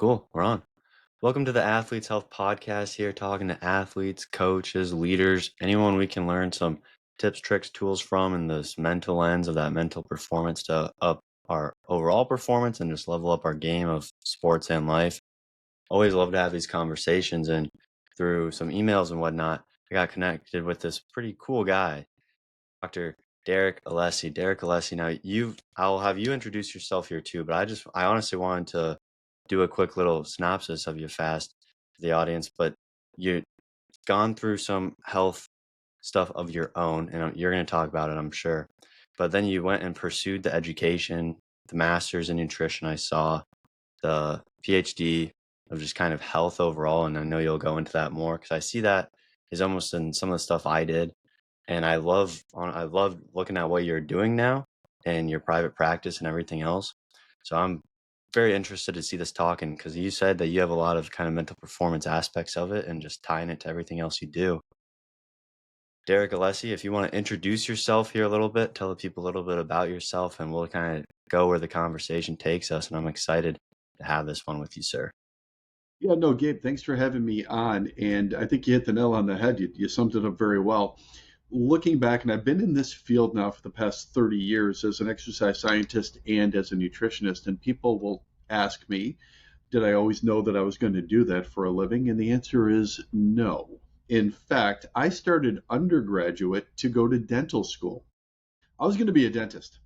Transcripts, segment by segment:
Cool. We're on. Welcome to the Athletes Health Podcast here, talking to athletes, coaches, leaders, anyone we can learn some tips, tricks, tools from in this mental lens of that mental performance to up our overall performance and just level up our game of sports and life. Always love to have these conversations. And through some emails and whatnot, I got connected with this pretty cool guy, Dr. Derek Alessi. Derek Alessi. Now I'll have you introduce yourself here too, but I honestly wanted to do a quick little synopsis of you fast for the audience. But you've gone through some health stuff of your own, and you're going to talk about it, I'm sure. But then you went and pursued the education, the master's in nutrition. I saw the PhD of just kind of health overall, and I know you'll go into that more because I see that is almost in some of the stuff I did. And I love looking at what you're doing now and your private practice and everything else. So I'm very interested to see this talking because you said that you have a lot of kind of mental performance aspects of it and just tying it to everything else you do. Derek Alessi, if you want to introduce yourself here a little bit, tell the people a little bit about yourself, and we'll kind of go where the conversation takes us. And I'm excited to have this one with you, sir. Yeah, no, Gabe, thanks for having me on. And I think you hit the nail on the head. You summed it up very well. Looking back, and I've been in this field now for the past 30 years as an exercise scientist and as a nutritionist, and people will ask me, did I always know that I was going to do that for a living? And the answer is no. In fact, I started undergraduate to go to dental school. I was going to be a dentist.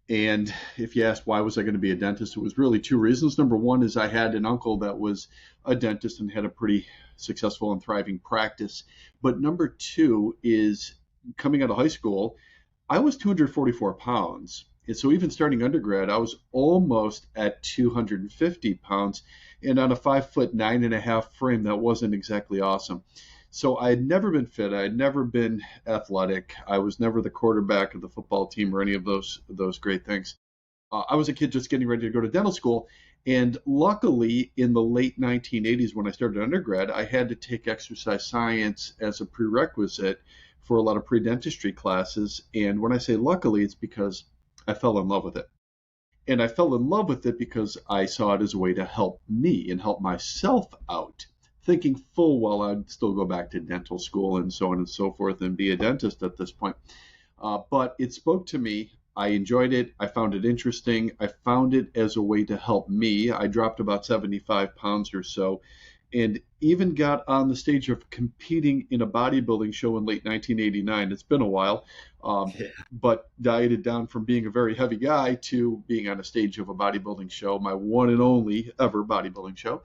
And if you ask why was I going to be a dentist, it was really two reasons. Number one is I had an uncle that was a dentist and had a pretty successful and thriving practice. But number two is coming out of high school, I was 244 pounds. And so even starting undergrad, I was almost at 250 pounds. And on a 5'9.5" frame, that wasn't exactly awesome. So I had never been fit. I had never been athletic. I was never the quarterback of the football team or any of those great things. I was a kid just getting ready to go to dental school. And luckily, in the late 1980s, when I started undergrad, I had to take exercise science as a prerequisite for a lot of pre-dentistry classes. And when I say luckily, it's because I fell in love with it. And I fell in love with it because I saw it as a way to help me and help myself out, thinking full well I'd still go back to dental school and so on and so forth and be a dentist at this point. But it spoke to me. I enjoyed it. I found it interesting. I found it as a way to help me. I dropped about 75 pounds or so and even got on the stage of competing in a bodybuilding show in late 1989. It's been a while, Yeah. but dieted down from being a very heavy guy to being on a stage of a bodybuilding show, my one and only ever bodybuilding show.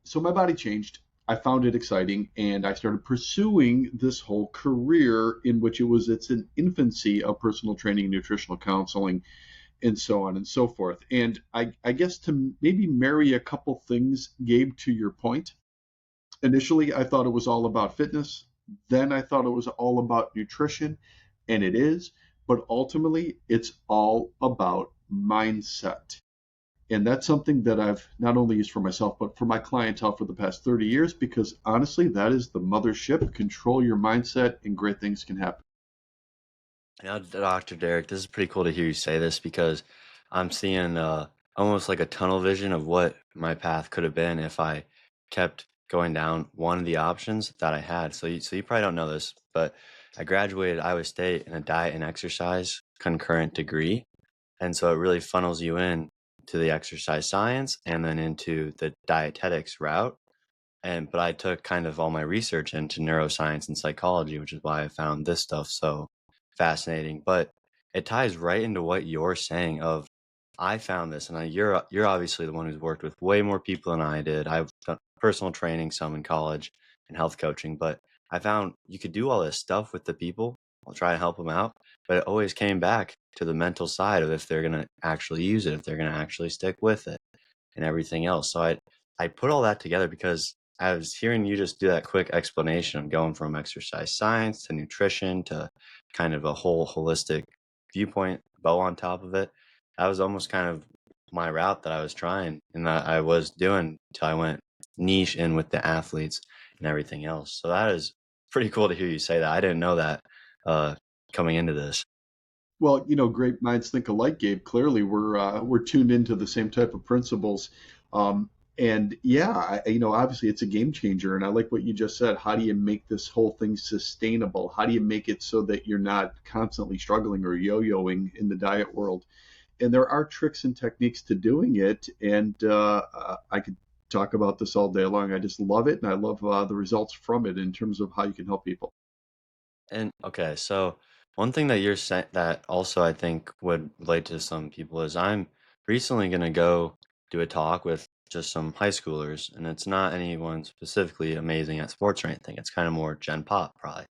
So my body changed. I found it exciting, and I started pursuing this whole career in which it's an infancy of personal training, nutritional counseling, and so on and so forth. And I guess to maybe marry a couple things, Gabe, to your point, initially I thought it was all about fitness. Then I thought it was all about nutrition, and it is. But ultimately, it's all about mindset. And that's something that I've not only used for myself, but for my clientele for the past 30 years, because honestly, that is the mothership. Control your mindset and great things can happen. Now, Dr. Derek, this is pretty cool to hear you say this because I'm seeing almost like a tunnel vision of what my path could have been if I kept going down one of the options that I had. So you probably don't know this, but I graduated Iowa State in a diet and exercise concurrent degree. And so it really funnels you in to the exercise science and then into the dietetics route. But I took kind of all my research into neuroscience and psychology, which is why I found this stuff so fascinating. But it ties right into what you're saying of I found this, and you're obviously the one who's worked with way more people than I did. I've done personal training, some in college, and health coaching, but I found you could do all this stuff with the people. I'll try to help them out, but it always came back to the mental side of if they're going to actually use it, if they're going to actually stick with it, and everything else. So I put all that together because I was hearing you just do that quick explanation of going from exercise science to nutrition to kind of a whole holistic viewpoint, bow on top of it. That was almost kind of my route that I was trying and that I was doing until I went niche in with the athletes and everything else. So that is pretty cool to hear you say that. I didn't know that uh, coming into this. Well, great minds think alike, Gabe. Clearly, we're tuned into the same type of principles. And yeah, obviously it's a game changer. And I like what you just said. How do you make this whole thing sustainable? How do you make it so that you're not constantly struggling or yo-yoing in the diet world? And there are tricks and techniques to doing it. And I could talk about this all day long. I just love it. And I love the results from it in terms of how you can help people. And okay, so one thing that you're saying that also I think would relate to some people is I'm recently going to go do a talk with just some high schoolers, and it's not anyone specifically amazing at sports or anything. It's kind of more Gen Pop, probably.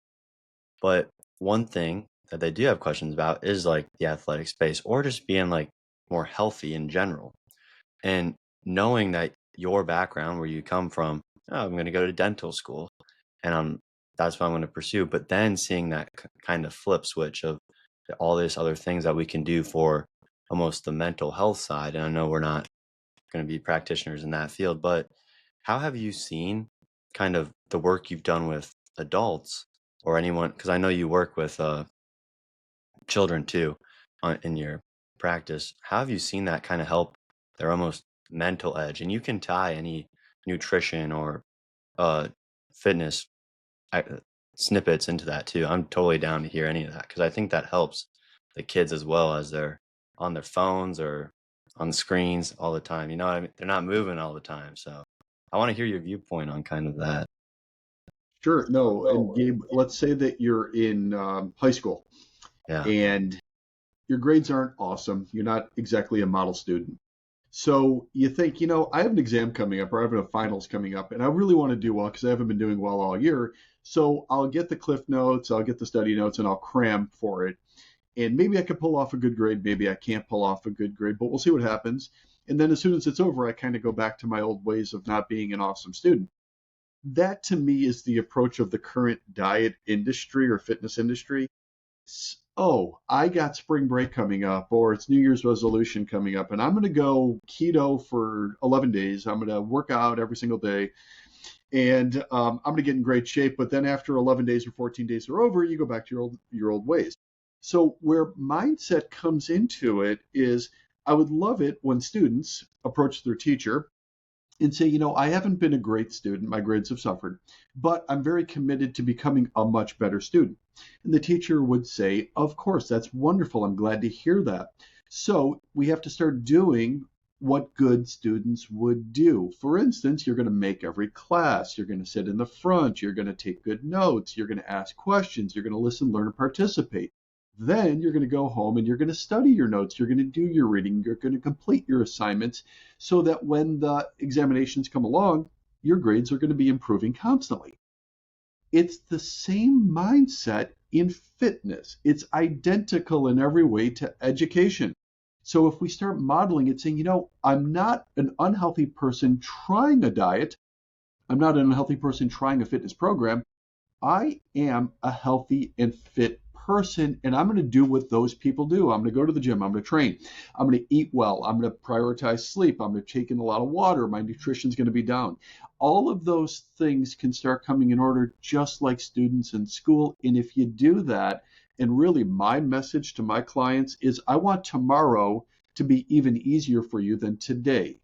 But one thing that they do have questions about is like the athletic space or just being like more healthy in general. And knowing that your background, where you come from, oh, I'm going to go to dental school, and that's what I'm going to pursue. But then seeing that kind of flip switch of all these other things that we can do for almost the mental health side. And I know we're not going to be practitioners in that field, but how have you seen kind of the work you've done with adults or anyone? Because I know you work with children too in your practice. How have you seen that kind of help their almost mental edge? And you can tie any nutrition or uh, fitness uh, snippets into that too. I'm totally down to hear any of that because I think that helps the kids as well as they're on their phones or on screens all the time. You know what I mean? They're not moving all the time. So I want to hear your viewpoint on kind of that. Sure. No. And Gabe, let's say that you're in high school Yeah. and your grades aren't awesome. You're not exactly a model student. So you think, I have an exam coming up or I have a finals coming up, and I really want to do well because I haven't been doing well all year. So I'll get the cliff notes, I'll get the study notes, and I'll cram for it. And maybe I can pull off a good grade, maybe I can't pull off a good grade, but we'll see what happens. And then as soon as it's over, I kind of go back to my old ways of not being an awesome student. That to me is the approach of the current diet industry or fitness industry. Oh, I got spring break coming up, or it's New Year's resolution coming up, and I'm going to go keto for 11 days. I'm going to work out every single day, and I'm going to get in great shape. But then after 11 days or 14 days are over, you go back to your old ways. So where mindset comes into it is, I would love it when students approach their teacher and say, I haven't been a great student. My grades have suffered, but I'm very committed to becoming a much better student. And the teacher would say, of course, that's wonderful. I'm glad to hear that. So we have to start doing what good students would do. For instance, you're going to make every class. You're going to sit in the front. You're going to take good notes. You're going to ask questions. You're going to listen, learn, and participate. Then you're going to go home and you're going to study your notes. You're going to do your reading. You're going to complete your assignments so that when the examinations come along, your grades are going to be improving constantly. It's the same mindset in fitness. It's identical in every way to education. So if we start modeling it, saying, I'm not an unhealthy person trying a diet, I'm not an unhealthy person trying a fitness program, I am a healthy and fit person, and I'm going to do what those people do. I'm going to go to the gym. I'm going to train. I'm going to eat well. I'm going to prioritize sleep. I'm going to take in a lot of water. My nutrition's going to be down. All of those things can start coming in order just like students in school. And if you do that, and really my message to my clients is, I want tomorrow to be even easier for you than today.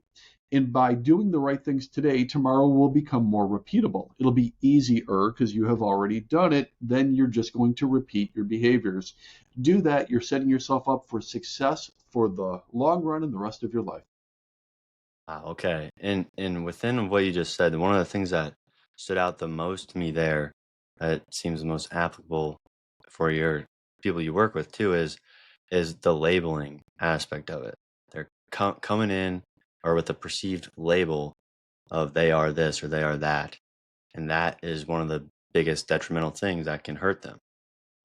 And by doing the right things today, tomorrow will become more repeatable. It'll be easier because you have already done it. Then you're just going to repeat your behaviors. Do that, you're setting yourself up for success for the long run and the rest of your life. Wow, okay. And within what you just said, one of the things that stood out the most to me there, that seems the most applicable for your people you work with too, is the labeling aspect of it. They're coming in or with a perceived label of they are this or they are that, and that is one of the biggest detrimental things that can hurt them.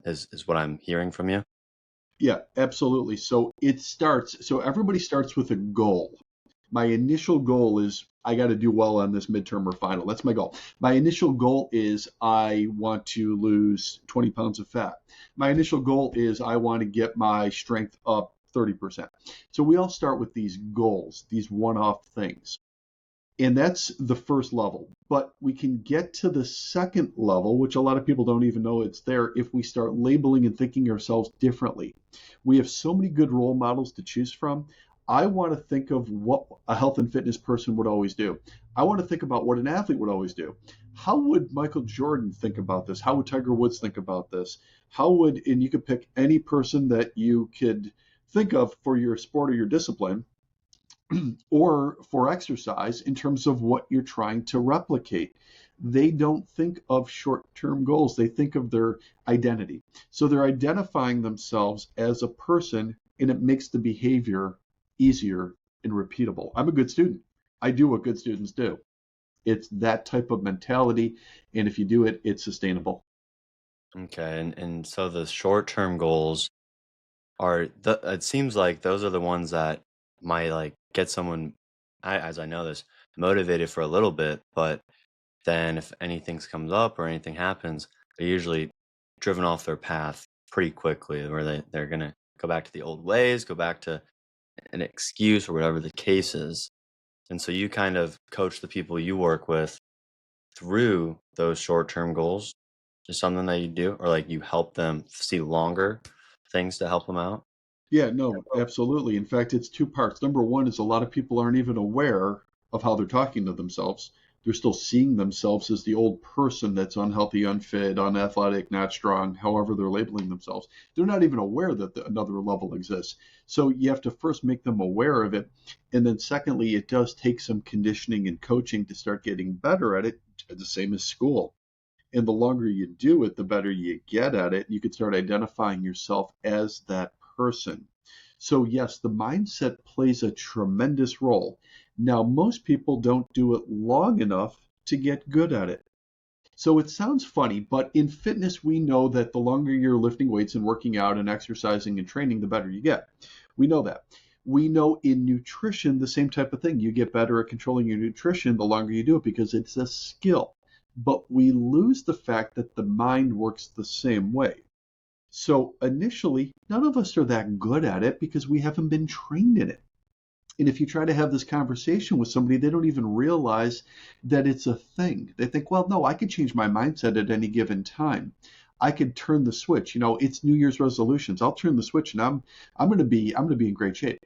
Is what I'm hearing from you. Yeah, absolutely. So everybody starts with a goal. My initial goal is, I got to do well on this midterm or final. That's my goal. My initial goal is, I want to lose 20 pounds of fat. My initial goal is, I want to get my strength up 30%. So we all start with these goals, these one-off things. And that's the first level. But we can get to the second level, which a lot of people don't even know it's there, if we start labeling and thinking ourselves differently. We have so many good role models to choose from. I want to think of what a health and fitness person would always do. I want to think about what an athlete would always do. How would Michael Jordan think about this? How would Tiger Woods think about this? How would, and you could pick any person that you could think of for your sport or your discipline or for exercise in terms of what you're trying to replicate. They don't think of short term goals, they think of their identity. So they're identifying themselves as a person, and it makes the behavior easier and repeatable. I'm a good student. I do what good students do. It's that type of mentality. And if you do it, it's sustainable. Okay, and so the short-term goals are it seems like those are the ones that might like get someone, as I know this, motivated for a little bit, but then if anything comes up or anything happens, they're usually driven off their path pretty quickly, where they're gonna go back to the old ways, go back to an excuse or whatever the case is. And so you kind of coach the people you work with through those short-term goals. Is something that you do, or like you help them see longer things to help them out? Yeah, no, absolutely. In fact, it's two parts. Number one is a lot of people aren't even aware of how they're talking to themselves. They're still seeing themselves as the old person that's unhealthy, unfit, unathletic, not strong, however they're labeling themselves. They're not even aware that another level exists. So you have to first make them aware of it. And then, secondly, it does take some conditioning and coaching to start getting better at it, the same as school. And the longer you do it, the better you get at it. You can start identifying yourself as that person. So, yes, the mindset plays a tremendous role. Now, most people don't do it long enough to get good at it. So it sounds funny, but in fitness, we know that the longer you're lifting weights and working out and exercising and training, the better you get. We know that. We know in nutrition the same type of thing. You get better at controlling your nutrition the longer you do it because it's a skill. But we lose the fact that the mind works the same way. So initially, none of us are that good at it because we haven't been trained in it. And if you try to have this conversation with somebody, they don't even realize that it's a thing. They think, well, no, I could change my mindset at any given time. I could turn the switch. It's New Year's resolutions. I'll turn the switch and I'm gonna be in great shape.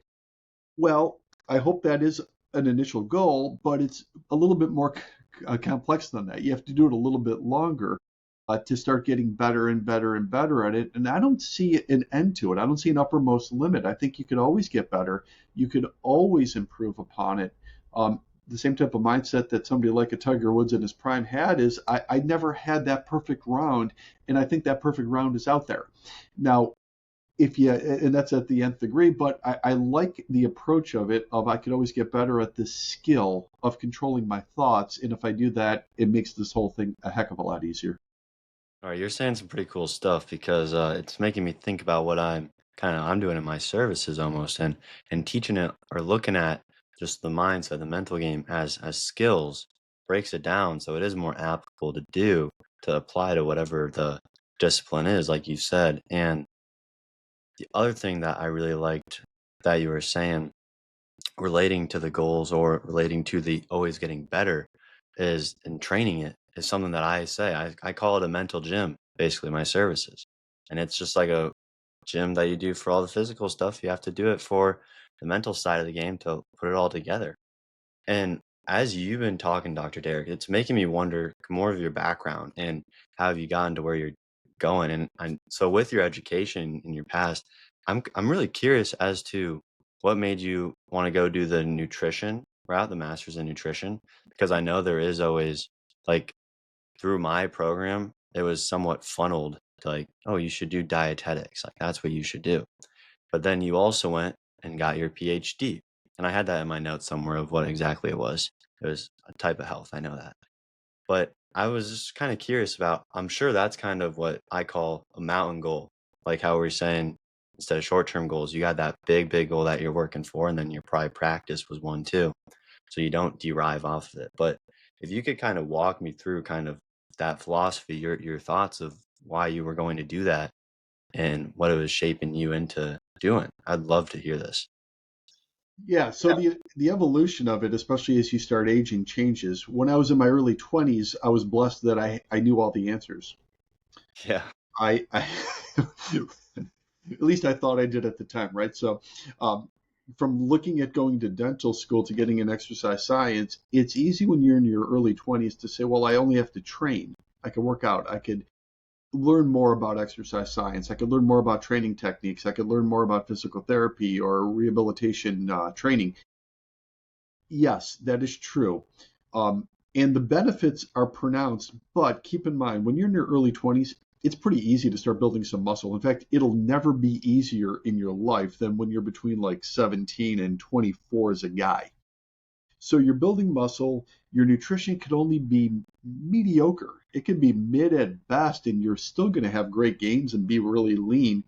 Well, I hope that is an initial goal, but it's a little bit more complex than that. You have to do it a little bit longer to start getting better and better and better at it. And I don't see an end to it. I don't see an uppermost limit. I think you could always get better. You could always improve upon it. The same type of mindset that somebody like a Tiger Woods in his prime had is I never had that perfect round, and I think that perfect round is out there. Now, if you, and that's at the nth degree, but I like the approach of it of I could always get better at the skill of controlling my thoughts. And if I do that, it makes this whole thing a heck of a lot easier. All right, you're saying some pretty cool stuff because it's making me think about what I'm doing in my services almost, and teaching it or looking at just the mindset, the mental game as skills, breaks it down so it is more applicable to do, to apply to whatever the discipline is, like you said. And the other thing that I really liked that you were saying, relating to the goals or relating to the always getting better, is in training it, is something that I say. I call it a mental gym, basically, my services. And it's just like a gym that you do for all the physical stuff. You have to do it for the mental side of the game to put it all together. And as you've been talking, Dr. Derek, it's making me wonder more of your background and how have you gotten to where you're going. And so with your education in your past, I'm really curious as to what made you want to go do the nutrition route, the master's in nutrition, because I know there is always like through my program, it was somewhat funneled to like, oh, you should do dietetics. Like that's what you should do. But then you also went and got your PhD. And I had that in my notes somewhere of what exactly it was. It was a type of health. I know that. But I was just kind of curious about, I'm sure that's kind of what I call a mountain goal. Like how we were saying, instead of short term goals, you got that big, big goal that you're working for. And then your probably practice was one too. So you don't derive off of it. But if you could kind of walk me through kind of that philosophy, your thoughts of why you were going to do that and what it was shaping you into doing. I'd love to hear this. Yeah, so the evolution of it, especially as you start aging, changes. When I was in my early 20s, I was blessed that I knew all the answers. Yeah. I at least I thought I did at the time, right? So from looking at going to dental school to getting an exercise science, it's easy when you're in your early 20s to say, well, I only have to train. I can work out. I could learn more about exercise science. I could learn more about training techniques. I could learn more about physical therapy or rehabilitation training. Yes, that is true. And the benefits are pronounced, but keep in mind, when you're in your early 20s, it's pretty easy to start building some muscle. In fact, it'll never be easier in your life than when you're between like 17 and 24 as a guy. So you're building muscle. Your nutrition could only be mediocre. It can be mid at best, and you're still going to have great gains and be really lean.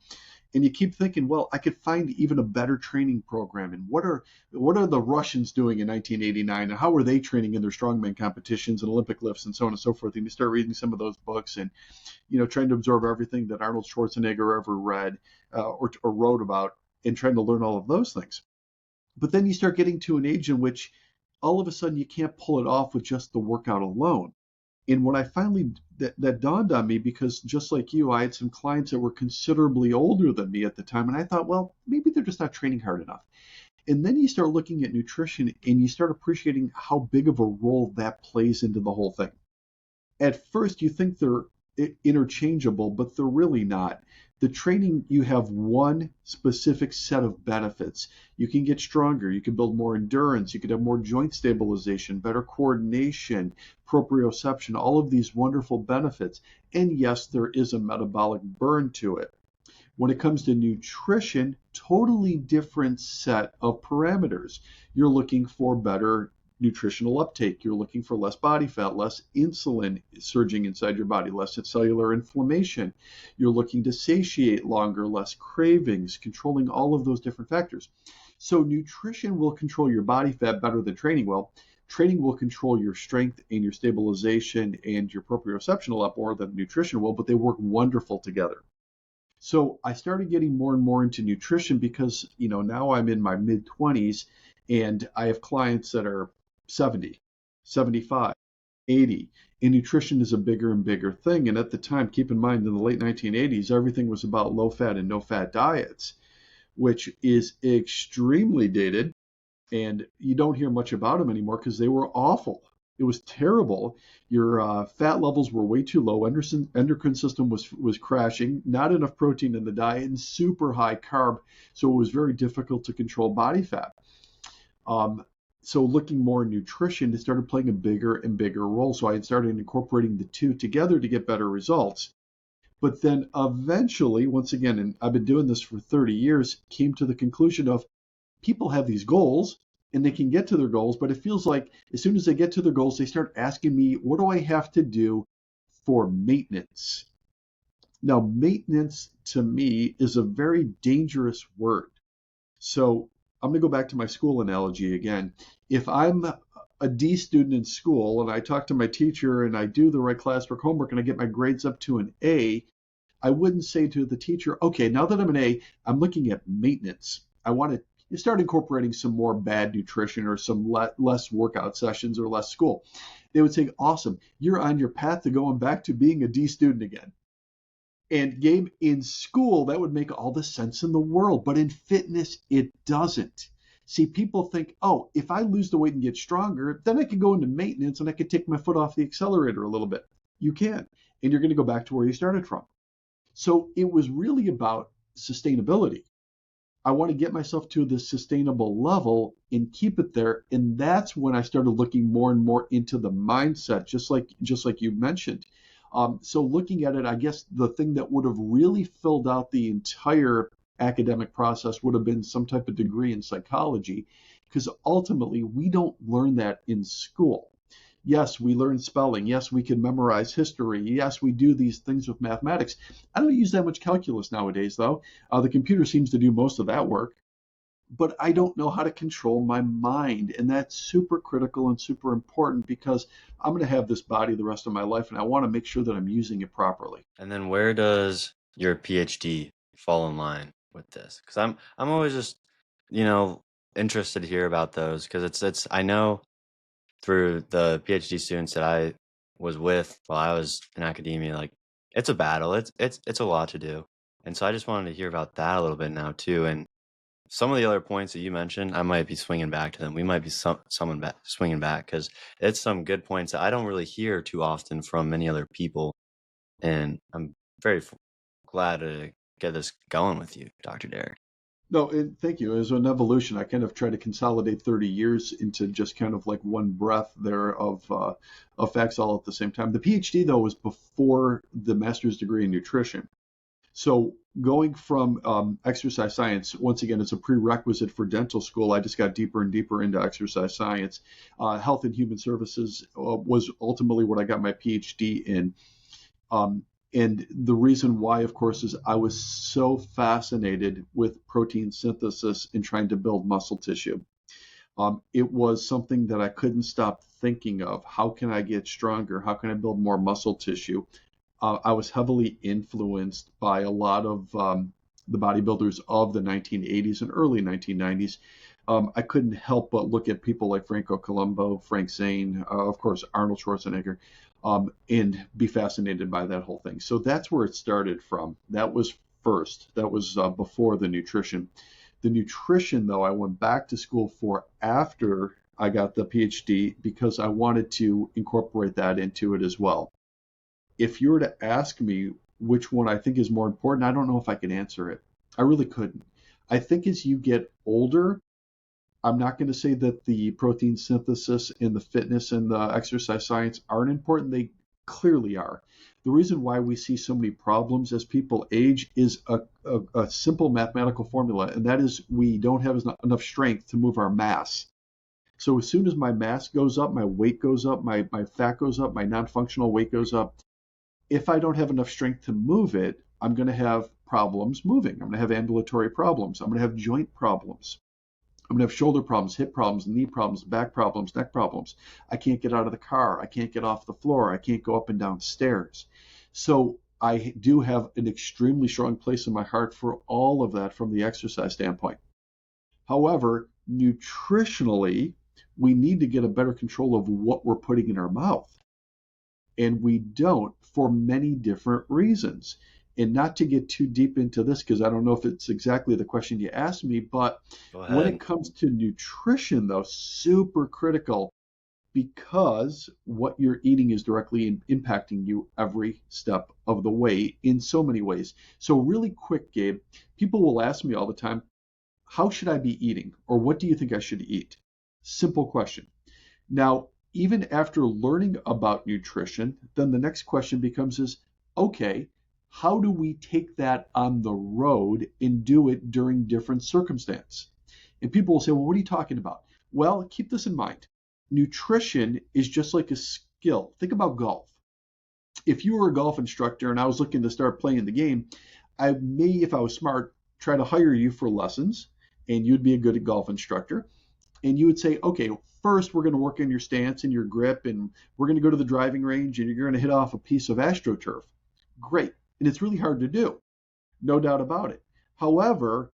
And you keep thinking, well, I could find even a better training program. And what are the Russians doing in 1989? And how are they training in their strongman competitions and Olympic lifts and so on and so forth? And you start reading some of those books and trying to absorb everything that Arnold Schwarzenegger ever read or wrote about, and trying to learn all of those things. But then you start getting to an age in which all of a sudden you can't pull it off with just the workout alone. And when I finally that dawned on me, because just like you, I had some clients that were considerably older than me at the time, and I thought, well, maybe they're just not training hard enough. And then you start looking at nutrition and you start appreciating how big of a role that plays into the whole thing. At first, you think they're interchangeable, but they're really not. The training, you have one specific set of benefits. You can get stronger, you can build more endurance, you could have more joint stabilization, better coordination, proprioception, all of these wonderful benefits. And yes, there is a metabolic burn to it. When it comes to nutrition, totally different set of parameters. You're looking for better nutritional uptake. You're looking for less body fat, less insulin surging inside your body, less cellular inflammation. You're looking to satiate longer, less cravings, controlling all of those different factors. So nutrition will control your body fat better than training will. Training will control your strength and your stabilization and your proprioception a lot more than nutrition will, but they work wonderful together. So I started getting more and more into nutrition because, now I'm in my mid 20s and I have clients that are 70, 75, 80, and nutrition is a bigger and bigger thing. And at the time, keep in mind, in the late 1980s, everything was about low fat and no fat diets, which is extremely dated. And you don't hear much about them anymore because they were awful. It was terrible. Your fat levels were way too low. Endocrine system was crashing. Not enough protein in the diet and super high carb, so it was very difficult to control body fat. Um, so looking more at nutrition, it started playing a bigger and bigger role. So I had started incorporating the two together to get better results. But then eventually, once again, and I've been doing this for 30 years, came to the conclusion of people have these goals and they can get to their goals, but it feels like as soon as they get to their goals, they start asking me, what do I have to do for maintenance? Now, maintenance to me is a very dangerous word. So I'm going to go back to my school analogy again. If I'm a D student in school and I talk to my teacher and I do the right classwork homework and I get my grades up to an A, I wouldn't say to the teacher, okay, now that I'm an A, I'm looking at maintenance. I want to you start incorporating some more bad nutrition or some less workout sessions or less school. They would say, awesome, you're on your path to going back to being a D student again. And Gabe, in school, that would make all the sense in the world, but in fitness, it doesn't. See, people think, oh, if I lose the weight and get stronger, then I can go into maintenance and I can take my foot off the accelerator a little bit. You can, and you're going to go back to where you started from. So it was really about sustainability. I want to get myself to the sustainable level and keep it there. And that's when I started looking more and more into the mindset, just like you mentioned. So looking at it, I guess the thing that would have really filled out the entire academic process would have been some type of degree in psychology, because ultimately we don't learn that in school. Yes, we learn spelling. Yes, we can memorize history. Yes, we do these things with mathematics. I don't use that much calculus nowadays, though. The computer seems to do most of that work, but I don't know how to control my mind. And that's super critical and super important because I'm going to have this body the rest of my life, and I want to make sure that I'm using it properly. And then where does your PhD fall in line with this? Because I'm always just, you know, interested to hear about those because it's I know through the PhD students that I was with while I was in academia, like it's a battle. It's a lot to do. And so I just wanted to hear about that a little bit now too. And some of the other points that you mentioned, I might be swinging back to them. We might be someone back swinging back because it's some good points that I don't really hear too often from many other people, and I'm very glad to get this going with you, Dr. Derek. No, and thank you. As an evolution, I kind of try to consolidate 30 years into just kind of like one breath there of facts all at the same time. The PhD, though, was before the master's degree in nutrition. So going from exercise science, once again, it's a prerequisite for dental school. I just got deeper and deeper into exercise science. Health and Human Services was ultimately what I got my PhD in. And the reason why, of course, is I was so fascinated with protein synthesis and trying to build muscle tissue. It was something that I couldn't stop thinking of. How can I get stronger? How can I build more muscle tissue? I was heavily influenced by a lot of the bodybuilders of the 1980s and early 1990s. I couldn't help but look at people like Franco Columbu, Frank Zane, of course, Arnold Schwarzenegger, and be fascinated by that whole thing. So that's where it started from. That was first. That was before the nutrition. The nutrition, though, I went back to school for after I got the PhD because I wanted to incorporate that into it as well. If you were to ask me which one I think is more important, I don't know if I can answer it. I really couldn't. I think as you get older, I'm not going to say that the protein synthesis and the fitness and the exercise science aren't important. They clearly are. The reason why we see so many problems as people age is a simple mathematical formula, and that is we don't have enough strength to move our mass. So as soon as my mass goes up, my weight goes up, my fat goes up, my non-functional weight goes up. If I don't have enough strength to move it, I'm going to have problems moving. I'm going to have ambulatory problems. I'm going to have joint problems. I'm going to have shoulder problems, hip problems, knee problems, back problems, neck problems. I can't get out of the car. I can't get off the floor. I can't go up and down stairs. So I do have an extremely strong place in my heart for all of that from the exercise standpoint. However, nutritionally, we need to get a better control of what we're putting in our mouth. And we don't for many different reasons. And not to get too deep into this, because I don't know if it's exactly the question you asked me, but Go when ahead. it comes to nutrition, though, super critical because what you're eating is directly impacting you every step of the way in so many ways. So, really quick, Gabe, people will ask me all the time, how should I be eating? Or what do you think I should eat? Simple question. Now, even after learning about nutrition, then the next question becomes is, okay, how do we take that on the road and do it during different circumstances? And people will say, well, what are you talking about? Well, keep this in mind. Nutrition is just like a skill. Think about golf. If you were a golf instructor and I was looking to start playing the game, I may, if I was smart, try to hire you for lessons and you'd be a good golf instructor. And you would say, okay, first we're going to work on your stance and your grip, and we're going to go to the driving range and you're going to hit off a piece of AstroTurf. Great. And it's really hard to do, no doubt about it. However,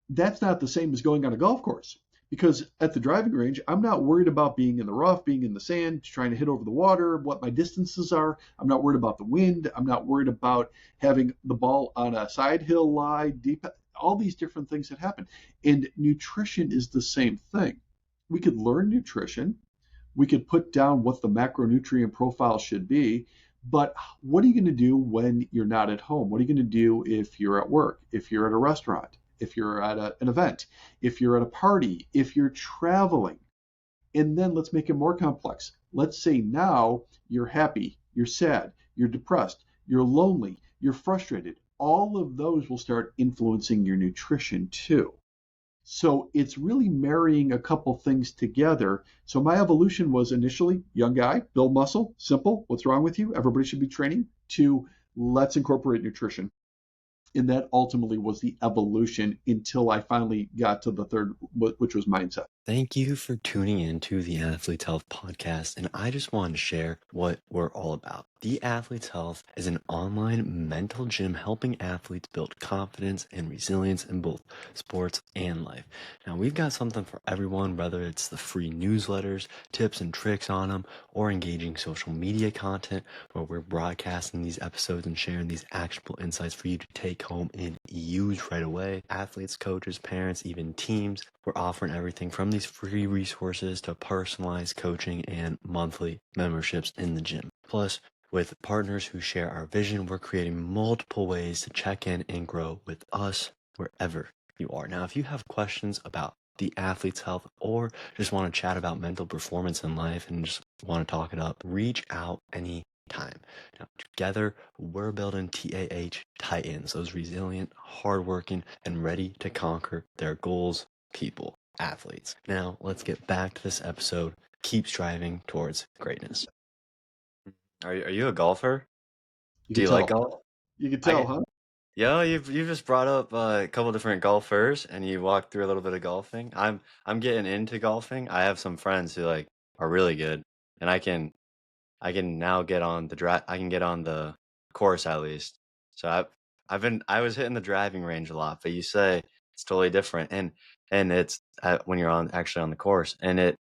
that's not the same as going on a golf course because at the driving range, I'm not worried about being in the rough, being in the sand, trying to hit over the water, what my distances are. I'm not worried about the wind. I'm not worried about having the ball on a side hill lie, deep, all these different things that happen. And nutrition is the same thing. We could learn nutrition. We could put down what the macronutrient profile should be, but what are you going to do when you're not at home? What are you going to do if you're at work, if you're at a restaurant, if you're at an event, if you're at a party, if you're traveling? And then let's make it more complex. Let's say now you're happy, you're sad, you're depressed, you're lonely, you're frustrated. All of those will start influencing your nutrition too. So it's really marrying a couple things together. So my evolution was initially young guy, build muscle, simple. What's wrong with you? Everybody should be training. To let's incorporate nutrition. And that ultimately was the evolution until I finally got to the third, which was mindset. Thank you for tuning in to the Athlete's Health podcast. And I just wanted to share what we're all about. The Athlete's Health is an online mental gym helping athletes build confidence and resilience in both sports and life. Now, we've got something for everyone, whether it's the free newsletters, tips and tricks on them, or engaging social media content where we're broadcasting these episodes and sharing these actionable insights for you to take home and use right away. Athletes, coaches, parents, even teams, we're offering everything from these free resources to personalized coaching and monthly memberships in the gym. Plus, with partners who share our vision, we're creating multiple ways to check in and grow with us wherever you are. Now, if you have questions about the athlete's health or just want to chat about mental performance in life and just want to talk it up, reach out anytime. Now, together, we're building TAH Titans, those resilient, hardworking, and ready to conquer their goals people, athletes. Now, let's get back to this episode. Keep striving towards greatness. Are you a golfer? You Do can you like tell. golf? You can I tell, get, huh? you've just brought up a couple different golfers, and you walked through a little bit of golfing. I'm getting into golfing. I have some friends who like are really good, and I can now get on the I can get on the course at least. So I was hitting the driving range a lot, but you say it's totally different, and it's when you're on actually on the course, and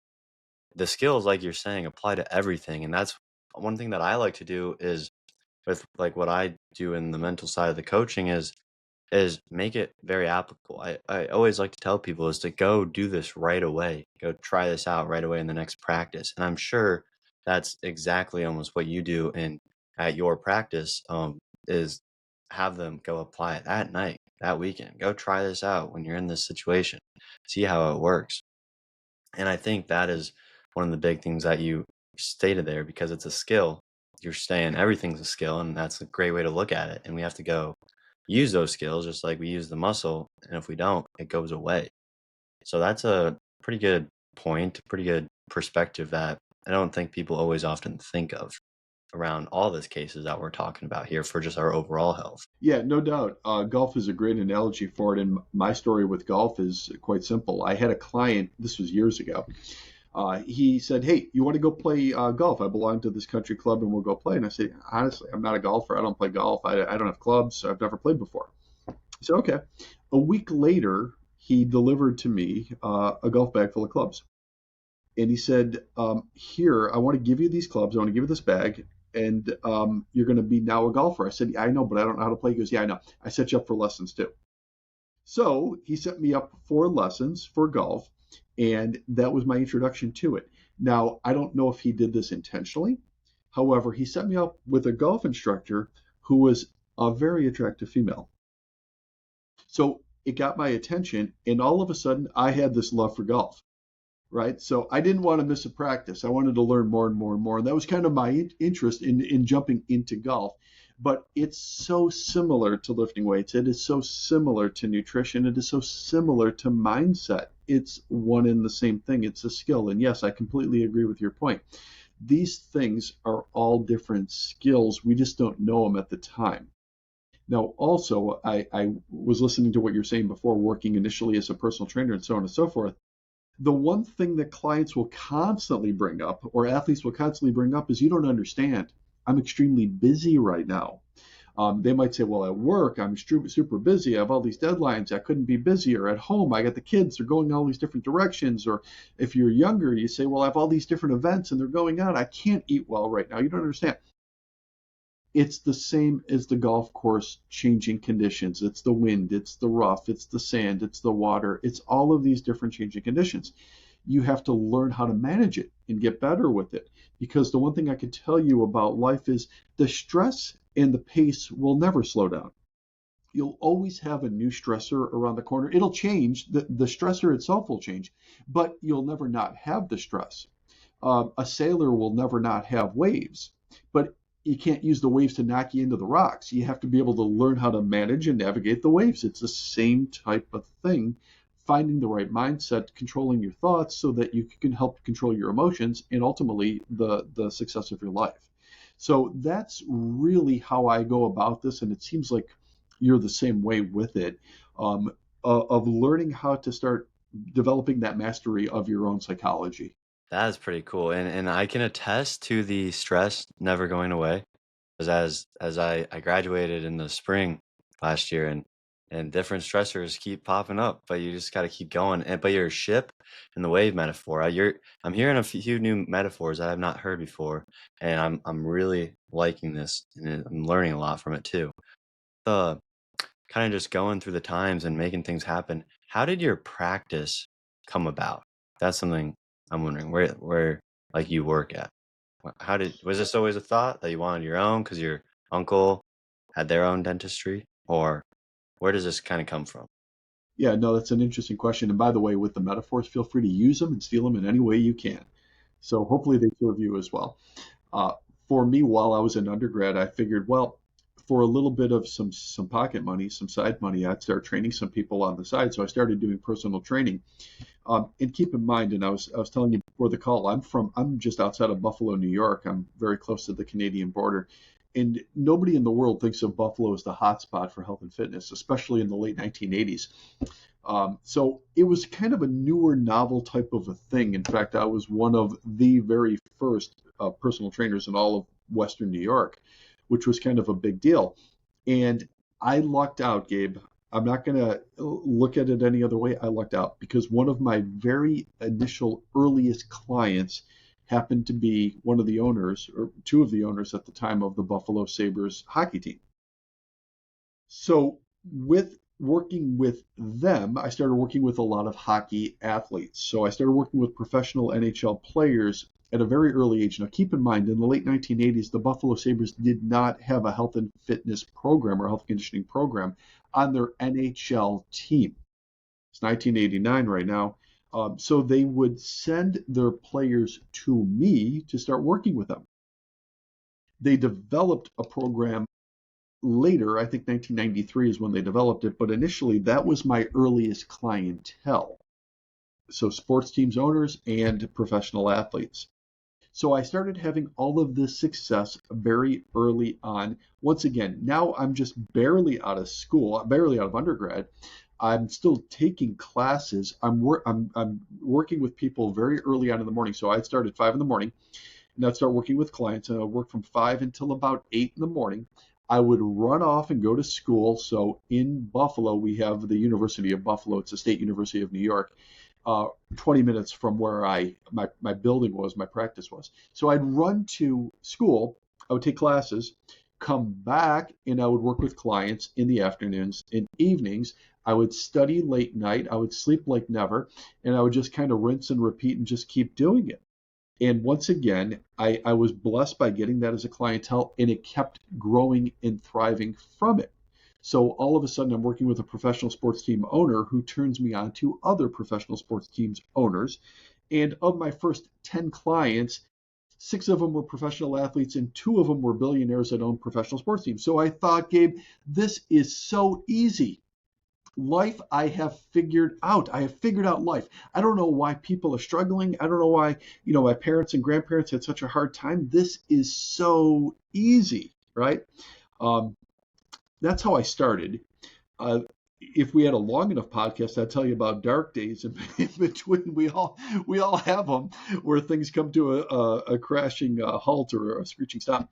the skills like you're saying apply to everything, and that's one thing that I like to do is with like what I do in the mental side of the coaching is make it very applicable. I always like to tell people is to go do this right away. Go try this out right away in the next practice. And I'm sure that's exactly almost what you do in at your practice, is have them go apply it that night, that weekend. Go try this out when you're in this situation. See how it works. And I think that is one of the big things that you stated there because it's a skill. You're saying everything's a skill, and that's a great way to look at it. And we have to go use those skills just like we use the muscle. And if we don't, it goes away. So that's a pretty good point, pretty good perspective that I don't think people always often think of around all these cases that we're talking about here for just our overall health. Yeah, no doubt. Golf is a great analogy for it. And my story with golf is quite simple. I had a client, this was years ago. He said, "Hey, you want to go play golf? I belong to this country club and we'll go play." And I said, "Honestly, I'm not a golfer. I don't play golf. I don't have clubs. So I've never played before." He said, "Okay." A week later, he delivered to me a golf bag full of clubs. And he said, "Here, I want to give you these clubs. I want to give you this bag, and you're going to be now a golfer." I said, "Yeah, I know, but I don't know how to play." He goes, "Yeah, I know. I set you up for lessons too." So he set me up for lessons for golf, and that was my introduction to it. Now, I don't know if he did this intentionally. However, he set me up with a golf instructor who was a very attractive female. So it got my attention, and all of a sudden, I had this love for golf. Right? So I didn't want to miss a practice. I wanted to learn more and more and more. And that was kind of my interest in jumping into golf. But it's so similar to lifting weights. It is so similar to nutrition. It is so similar to mindset. It's one and the same thing. It's a skill. And yes, I completely agree with your point. These things are all different skills. We just don't know them at the time. Now, also, I was listening to what you're saying before, working initially as a personal trainer and so on and so forth. The one thing that clients will constantly bring up, or athletes will constantly bring up, is you don't understand. I'm extremely busy right now. They might say, well, at work, I'm super busy. I have all these deadlines. I couldn't be busier. At home, I got the kids. They're going all these different directions. Or if you're younger, you say, well, I have all these different events and they're going on. I can't eat well right now. You don't understand. It's the same as the golf course changing conditions. It's the wind, it's the rough, it's the sand, it's the water, it's all of these different changing conditions. You have to learn how to manage it and get better with it. Because the one thing I can tell you about life is the stress and the pace will never slow down. You'll always have a new stressor around the corner. It'll change, the stressor itself will change, but you'll never not have the stress. A sailor will never not have waves, but you can't use the waves to knock you into the rocks. You have to be able to learn how to manage and navigate the waves. It's the same type of thing, finding the right mindset, controlling your thoughts so that you can help control your emotions and ultimately the success of your life. So that's really how I go about this, and it seems like you're the same way with it, of learning how to start developing that mastery of your own psychology. That is pretty cool, and I can attest to the stress never going away. 'Cause as I graduated in the spring last year, and different stressors keep popping up, but you just gotta keep going, and but your ship and the wave metaphor, I'm hearing a few new metaphors that I've not heard before, and I'm really liking this, and I'm learning a lot from it too. The Kinda just going through the times and making things happen. How did your practice come about? That's something I'm wondering, where, like, you work at. How did was this always a thought that you wanted your own because your uncle had their own dentistry? Or where does this kinda come from? Yeah, no, that's an interesting question. And by the way, with the metaphors, feel free to use them and steal them in any way you can. So hopefully they serve you as well. Uh, for me, while I was an undergrad, I figured, well, for a little bit of some pocket money, some side money, I'd start training some people on the side. So I started doing personal training. And keep in mind, and I was telling you before the call, I'm just outside of Buffalo, New York. I'm very close to the Canadian border, and nobody in the world thinks of Buffalo as the hotspot for health and fitness, especially in the late 1980s. So it was kind of a newer, novel type of a thing. In fact, I was one of the very first personal trainers in all of Western New York, which was kind of a big deal. And I lucked out, Gabe. I'm not going to look at it any other way. I lucked out because one of my very initial earliest clients happened to be one of the owners, or two of the owners at the time, of the Buffalo Sabres hockey team. So, with working with them, I started working with a lot of hockey athletes. So, I started working with professional NHL players at a very early age. Now, keep in mind, in the late 1980s, the Buffalo Sabres did not have a health and fitness program or health conditioning program on their NHL team. It's 1989 right now. So, they would send their players to me to start working with them. They developed a program later. I think 1993 is when they developed it, but initially that was my earliest clientele. So sports teams owners and professional athletes. So I started having all of this success very early on. Once again, now I'm just barely out of school, barely out of undergrad. I'm still taking classes. I'm working with people very early on in the morning. So I started 5 in the morning, and I'd start working with clients, and I'd work from 5 until about 8 in the morning. I would run off and go to school. So in Buffalo, we have the University of Buffalo. It's a state university of New York, 20 minutes from where my building was, my practice was. So I'd run to school. I would take classes, come back, and I would work with clients in the afternoons and evenings. I would study late night. I would sleep like never, and I would just kind of rinse and repeat and just keep doing it. And once again, I was blessed by getting that as a clientele, and it kept growing and thriving from it. So all of a sudden, I'm working with a professional sports team owner who turns me on to other professional sports teams owners. And of my first 10 clients, 6 of them were professional athletes, and 2 of them were billionaires that owned professional sports teams. So I thought, Gabe, this is so easy. Life I have figured out. I have figured out life. I don't know why people are struggling. I don't know why, my parents and grandparents had such a hard time. This is so easy, right? Um, that's how I started. Uh, if we had a long enough podcast, I'd tell you about dark days in between. We all have them, where things come to a crashing halt or a screeching stop.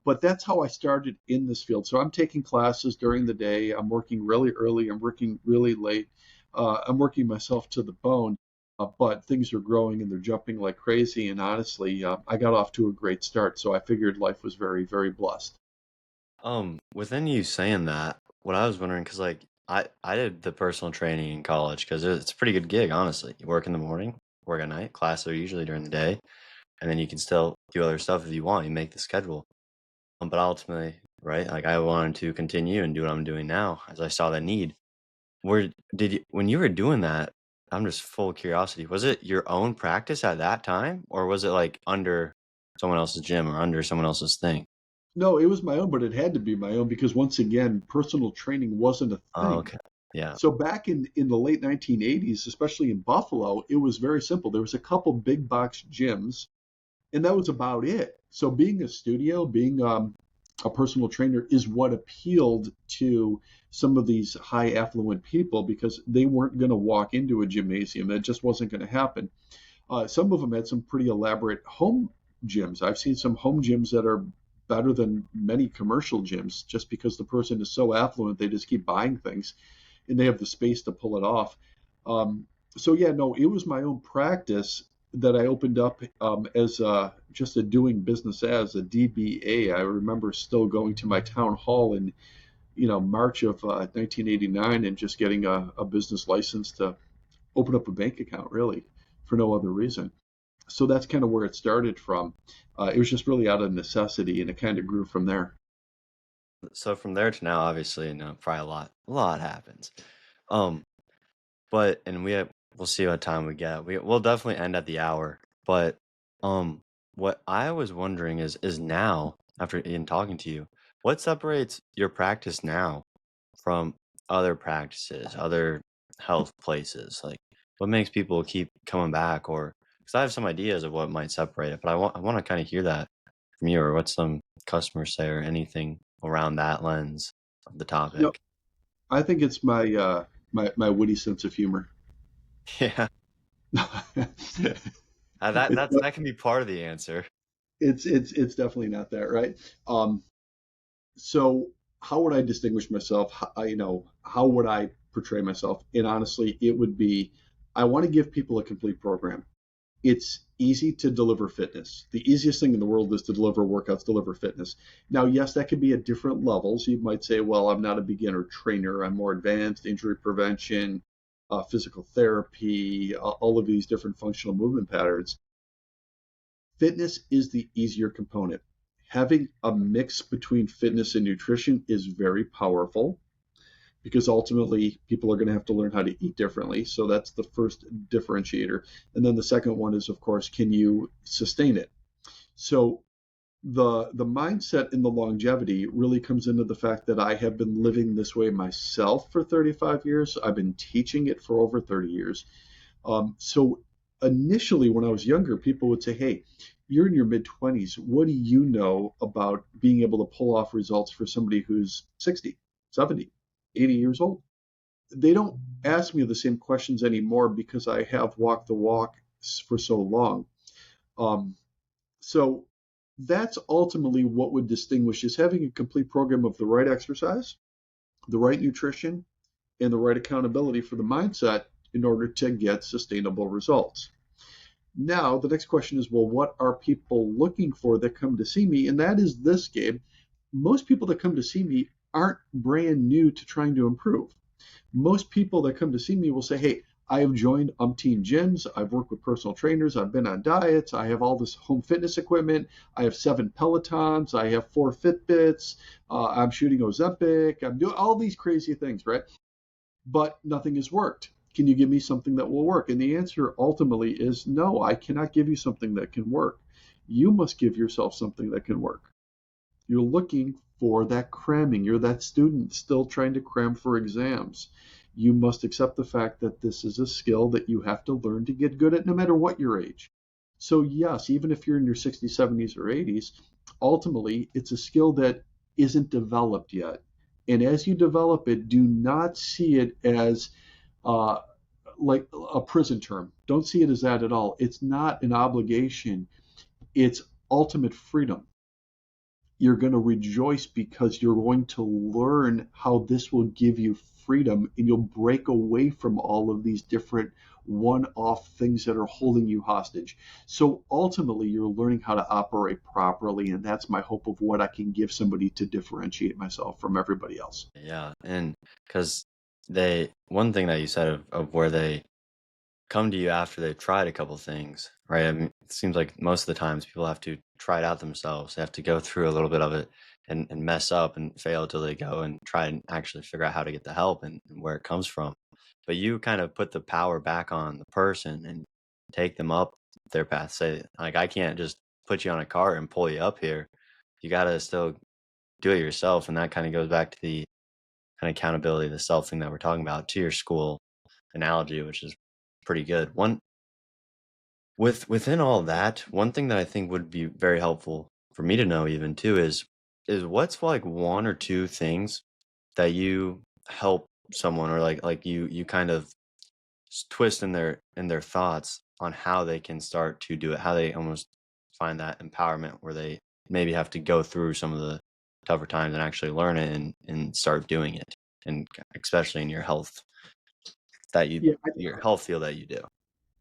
But that's how I started in this field. So I'm taking classes during the day. I'm working really early. I'm working really late. I'm working myself to the bone. But things are growing and they're jumping like crazy. And honestly, I got off to a great start. So I figured life was very, very blessed. Within you saying that, what I was wondering, because like I did the personal training in college because it's a pretty good gig, honestly. You work in the morning, work at night, classes are usually during the day, and then you can still do other stuff if you want. You make the schedule. But ultimately, right, like I wanted to continue and do what I'm doing now as I saw the need. Where did you, when you were doing that, I'm just full of curiosity. Was it your own practice at that time, or was it like under someone else's gym or under someone else's thing? No, it was my own, but it had to be my own because once again, personal training wasn't a Oh, thing. okay. Yeah. So back in the late 1980s, especially in Buffalo, it was very simple. There was a couple big box gyms, and that was about it. So being a studio, being a personal trainer is what appealed to some of these high affluent people because they weren't going to walk into a gymnasium. That just wasn't going to happen. Some of them had some pretty elaborate home gyms. I've seen some home gyms that are better than many commercial gyms just because the person is so affluent, they just keep buying things and they have the space to pull it off. So yeah, no, it was my own practice that I opened up as just a doing business as a DBA. I remember still going to my town hall in March of 1989 and just getting a business license to open up a bank account, really, for no other reason. So that's kind of where it started from. It was just really out of necessity, and it kind of grew from there. So from there to now, obviously, probably a lot happens. Um, but and we'll see what time we get. We'll definitely end at the hour. But um, what I was wondering is now after in talking to you, what separates your practice now from other practices, other health places? Like, what makes people keep coming back? Or because I have some ideas of what might separate it, but I want to kind of hear that from you, or what some customers say, or anything around that lens of the You know, topic. I think it's my witty sense of humor. Yeah, it's that can be part of the answer. it's definitely not that, right? Um, so how would I distinguish myself? How would I portray myself? And honestly, it would be I want to give people a complete program. It's easy to deliver fitness. The easiest thing in the world is to deliver workouts, deliver fitness. Now, yes, that could be at different levels. You might say, well, I'm not a beginner trainer. I'm more advanced, injury prevention, physical therapy, all of these different functional movement patterns. Fitness is the easier component. Having a mix between fitness and nutrition is very powerful because ultimately people are going to have to learn how to eat differently. So that's the first differentiator. And then the second one is, of course, can you sustain it? So the mindset and the longevity really comes into the fact that I have been living this way myself for 35 years. I've been teaching it for over 30 years. So initially, when I was younger, people would say, "Hey, you're in your mid 20s. What do you know about being able to pull off results for somebody who's 60, 70, 80 years old?" They don't ask me the same questions anymore because I have walked the walk for so long. Um, so that's ultimately what would distinguish is having a complete program of the right exercise, the right nutrition, and the right accountability for the mindset in order to get sustainable results. Now, the next question is, well, what are people looking for that come to see me? And that is this, Gabe. Most people that come to see me aren't brand new to trying to improve. Most people that come to see me will say, hey, I have joined umpteen gyms. I've worked with personal trainers. I've been on diets. I have all this home fitness equipment. I have 7 Pelotons. I have 4 Fitbits. I'm shooting Ozempic. I'm doing all these crazy things, right? But nothing has worked. Can you give me something that will work? And the answer ultimately is no, I cannot give you something that can work. You must give yourself something that can work. You're looking for that cramming. You're that student still trying to cram for exams. You must accept the fact that this is a skill that you have to learn to get good at no matter what your age. So, yes, even if you're in your 60s, 70s, or 80s, ultimately it's a skill that isn't developed yet. And as you develop it, do not see it as uh, like a prison term. Don't see it as that at all. It's not an obligation, it's ultimate freedom. You're going to rejoice because you're going to learn how this will give you freedom and you'll break away from all of these different one-off things that are holding you hostage. So ultimately, you're learning how to operate properly, and that's my hope of what I can give somebody to differentiate myself from everybody else. Yeah, and because one thing that you said of where they come to you after they've tried a couple things, right? I mean, it seems like most of the times people have to try it out themselves. They have to go through a little bit of it and mess up and fail till they go and try and actually figure out how to get the help and where it comes from. But you kind of put the power back on the person and take them up their path. Say, like, I can't just put you on a cart and pull you up here. You got to still do it yourself. And that kind of goes back to the kind of accountability, the self thing that we're talking about, to your school analogy, which is pretty good. Within all that, one thing that I think would be very helpful for me to know even too is is what's like one or two things that you help someone or like you kind of twist in their thoughts on how they can start to do it, how they almost find that empowerment where they maybe have to go through some of the tougher times and actually learn it and start doing it, and especially in your health Yeah, your health field that you do.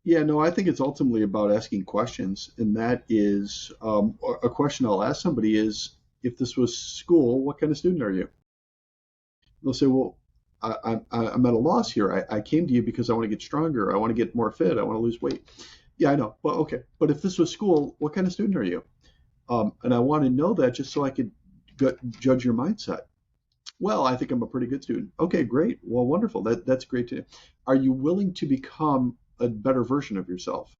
yeah, no, I think it's ultimately about asking questions, and that is a question I'll ask somebody is, if this was school, what kind of student are you? They'll say, well, I'm at a loss here. I came to you because I want to get stronger. I want to get more fit. I want to lose weight. Yeah, I know. But okay. But if this was school, what kind of student are you? And I want to know that just so I could judge your mindset. Well, I think I'm a pretty good student. Okay, great. Well, wonderful. That's great to. Are you willing to become a better version of yourself?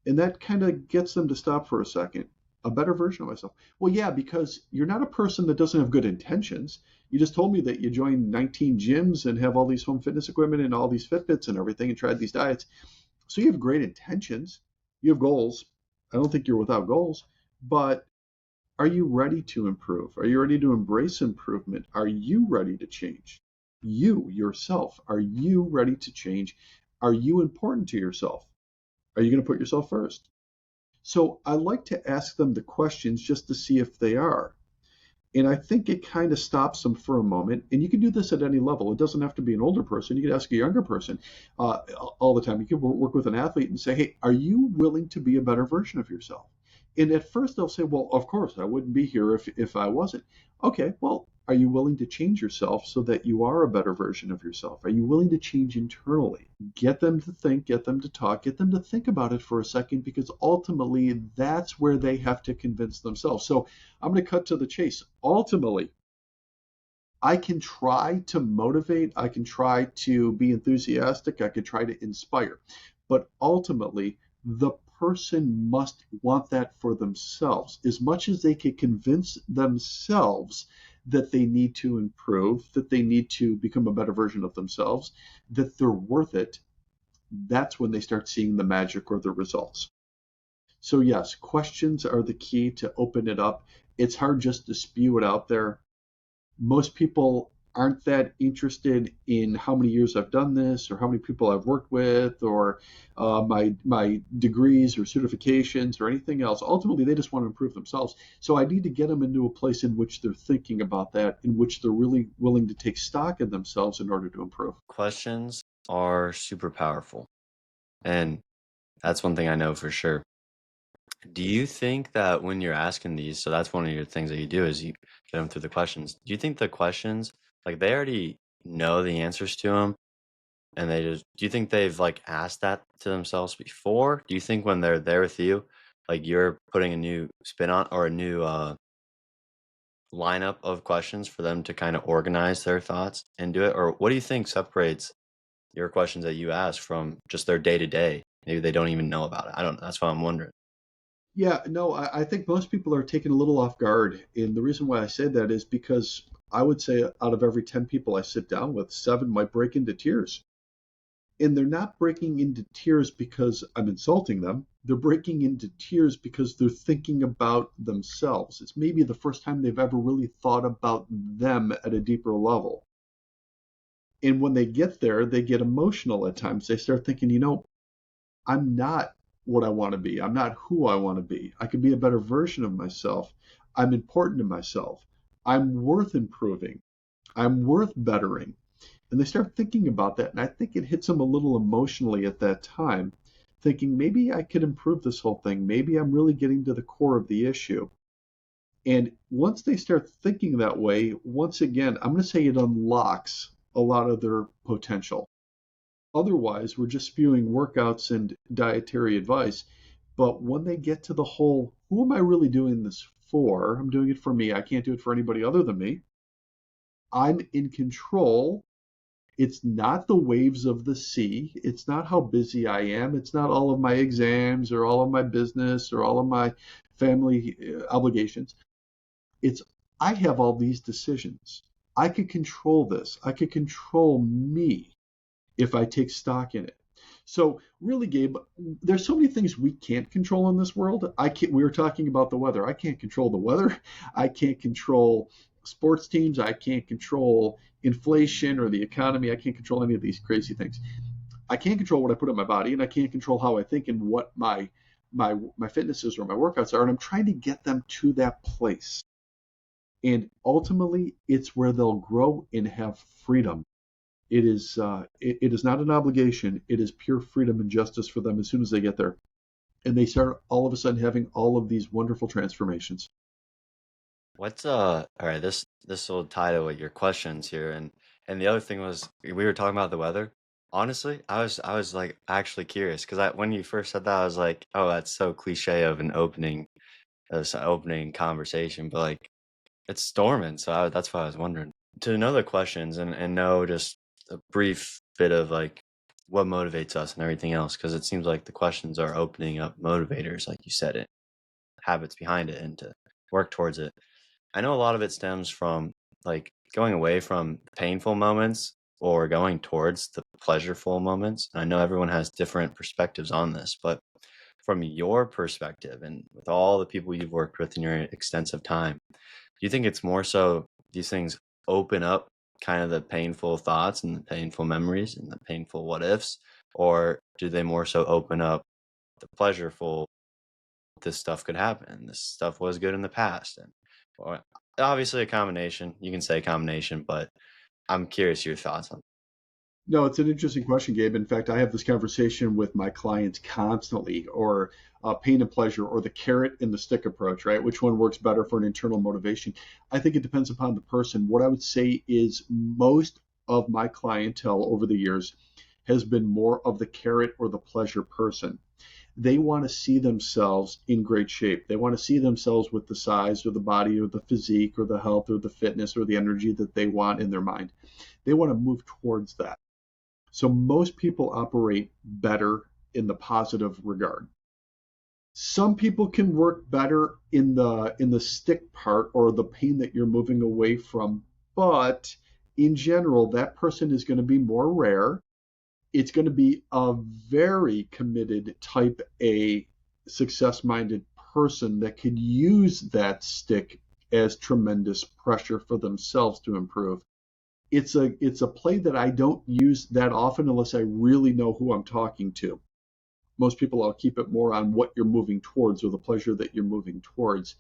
And that kind of gets them to stop for a second. A better version of myself. Well, yeah, because you're not a person that doesn't have good intentions. You just told me that you joined 19 gyms and have all these home fitness equipment and all these Fitbits and everything and tried these diets. So you have great intentions. You have goals. I don't think you're without goals, but are you ready to improve? Are you ready to embrace improvement? Are you ready to change? You, yourself, are you ready to change? Are you important to yourself? Are you going to put yourself first? So I like to ask them the questions just to see if they are. And I think it kind of stops them for a moment. And you can do this at any level. It doesn't have to be an older person. You can ask a younger person uh, all the time. You can work with an athlete and say, hey, are you willing to be a better version of yourself? And at first they'll say, well, of course, I wouldn't be here if I wasn't. Okay, well, are you willing to change yourself so that you are a better version of yourself? Are you willing to change internally? Get them to think, get them to talk, get them to think about it for a second, because ultimately that's where they have to convince themselves. So I'm going to cut to the chase. Ultimately, I can try to motivate, I can try to be enthusiastic, I can try to inspire, but ultimately, the person must want that for themselves. As much as they can convince themselves that they need to improve, that they need to become a better version of themselves, that they're worth it, that's when they start seeing the magic or the results. So, yes, questions are the key to open it up. It's hard just to spew it out there. Most people aren't that interested in how many years I've done this or how many people I've worked with or my degrees or certifications or anything else. Ultimately, they just want to improve themselves. So I need to get them into a place in which they're thinking about that, in which they're really willing to take stock in themselves in order to improve. Questions are super powerful, and that's one thing I know for sure. Do you think that when you're asking these, so that's one of your things that you do is you get them through the questions. Do you think the questions, like they already know the answers to them and they just, do you think they've like asked that to themselves before? Do you think when they're there with you, like you're putting a new spin on or a new lineup of questions for them to kind of organize their thoughts and do it? Or what do you think separates your questions that you ask from just their day to day? Maybe they don't even know about it. I don't know. That's why I'm wondering. Yeah, no, I think most people are taken a little off guard. And the reason why I say that is because I would say out of every 10 people I sit down with, seven might break into tears. And they're not breaking into tears because I'm insulting them. They're breaking into tears because they're thinking about themselves. It's maybe the first time they've ever really thought about them at a deeper level. And when they get there, they get emotional at times. They start thinking, I'm not what I want to be. I'm not who I want to be. I could be a better version of myself. I'm important to myself. I'm worth improving. I'm worth bettering. And they start thinking about that. And I think it hits them a little emotionally at that time, thinking maybe I could improve this whole thing. Maybe I'm really getting to the core of the issue. And once they start thinking that way, once again, I'm going to say it unlocks a lot of their potential. Otherwise, we're just spewing workouts and dietary advice. But when they get to the whole, who am I really doing this for? I'm doing it for me. I can't do it for anybody other than me. I'm in control. It's not the waves of the sea. It's not how busy I am. It's not all of my exams or all of my business or all of my family obligations. It's I have all these decisions. I could control this. I could control me if I take stock in it. So really, Gabe, there's so many things we can't control in this world. I can't. We were talking about the weather. I can't control the weather. I can't control sports teams. I can't control inflation or the economy. I can't control any of these crazy things. I can't control what I put in my body, and I can't control how I think and what my fitness is or my workouts are. And I'm trying to get them to that place. And ultimately, it's where they'll grow and have freedom. It is not an obligation. It is pure freedom and justice for them as soon as they get there, and they start all of a sudden having all of these wonderful transformations. What's all right, this will tie to what your questions here, and the other thing was we were talking about the weather. Honestly, I was like actually curious because I when you first said that I was like, oh, that's so cliche of an opening conversation, but like it's storming, so that's why I was wondering. To know the questions and know just a brief bit of like what motivates us and everything else, because it seems like the questions are opening up motivators, like you said, it habits behind it, and to work towards it. I know a lot of it stems from like going away from painful moments or going towards the pleasureful moments. And I know everyone has different perspectives on this, but from your perspective and with all the people you've worked with in your extensive time, do you think it's more so these things open up kind of the painful thoughts and the painful memories and the painful what ifs, or do they more so open up the pleasureful this stuff could happen. This stuff was good in the past, and or obviously a combination. You can say a combination, but I'm curious your thoughts on. No, it's an interesting question, Gabe. In fact, I have this conversation with my clients constantly, or pain and pleasure, or the carrot and the stick approach, right? Which one works better for an internal motivation? I think it depends upon the person. What I would say is most of my clientele over the years has been more of the carrot or the pleasure person. They want to see themselves in great shape. They want to see themselves with the size or the body or the physique or the health or the fitness or the energy that they want in their mind. They want to move towards that. So most people operate better in the positive regard. Some people can work better in the stick part or the pain that you're moving away from, but in general, that person is going to be more rare. It's going to be a very committed type A success minded person that could use that stick as tremendous pressure for themselves to improve. It's a play that I don't use that often unless I really know who I'm talking to. Most people, I'll keep it more on what you're moving towards or the pleasure that you're moving towards.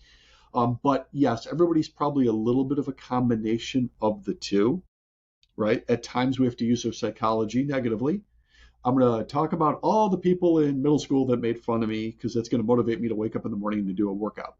But yes, everybody's probably a little bit of a combination of the two, right? At times we have to use our psychology negatively. I'm going to talk about all the people in middle school that made fun of me because that's going to motivate me to wake up in the morning to do a workout.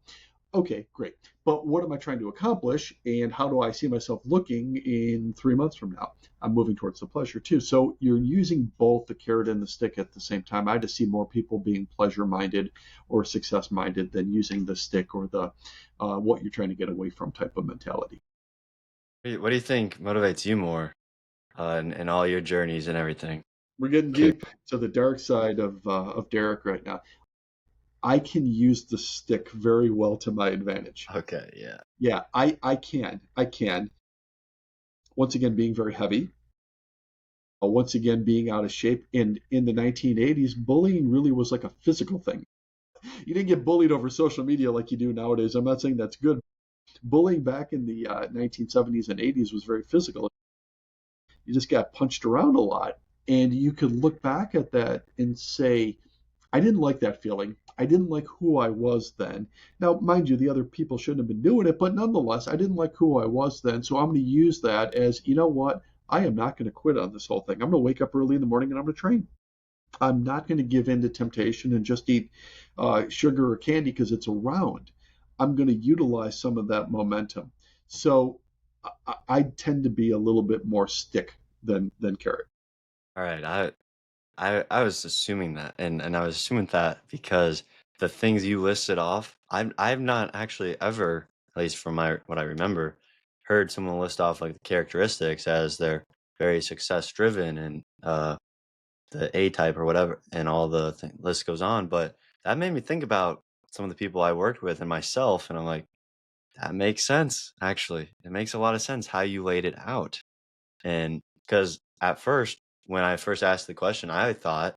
Okay, great. But what am I trying to accomplish, and how do I see myself looking in 3 months from now? I'm moving towards the pleasure too. So you're using both the carrot and the stick at the same time. I just see more people being pleasure minded or success minded than using the stick or the what you're trying to get away from type of mentality. What do you think motivates you more in all your journeys and everything? We're getting Curious. deep to the dark side of Derek right now. I can use the stick very well to my advantage. Okay, yeah. Yeah, I can. I can. Once again, being very heavy, once again being out of shape. And in the 1980s, bullying really was like a physical thing. You didn't get bullied over social media like you do nowadays. I'm not saying that's good. Bullying back in the 1970s and 80s was very physical. You just got punched around a lot. And you could look back at that and say, I didn't like that feeling. I didn't like who I was then. Now, mind you, the other people shouldn't have been doing it, but nonetheless, I didn't like who I was then. So I'm going to use that as, you know what? I am not going to quit on this whole thing. I'm going to wake up early in the morning and I'm going to train. I'm not going to give in to temptation and just eat sugar or candy because it's around. I'm going to utilize some of that momentum. So I tend to be a little bit more stick than carrot. All right. I was assuming that, and I was assuming that because the things you listed off, I've not actually ever, at least from my what I remember, heard someone list off like the characteristics as they're very success driven and the A type or whatever, and all the list goes on. But that made me think about some of the people I worked with and myself, and I'm like, that makes sense. Actually, it makes a lot of sense how you laid it out. And because at first, when I first asked the question, I thought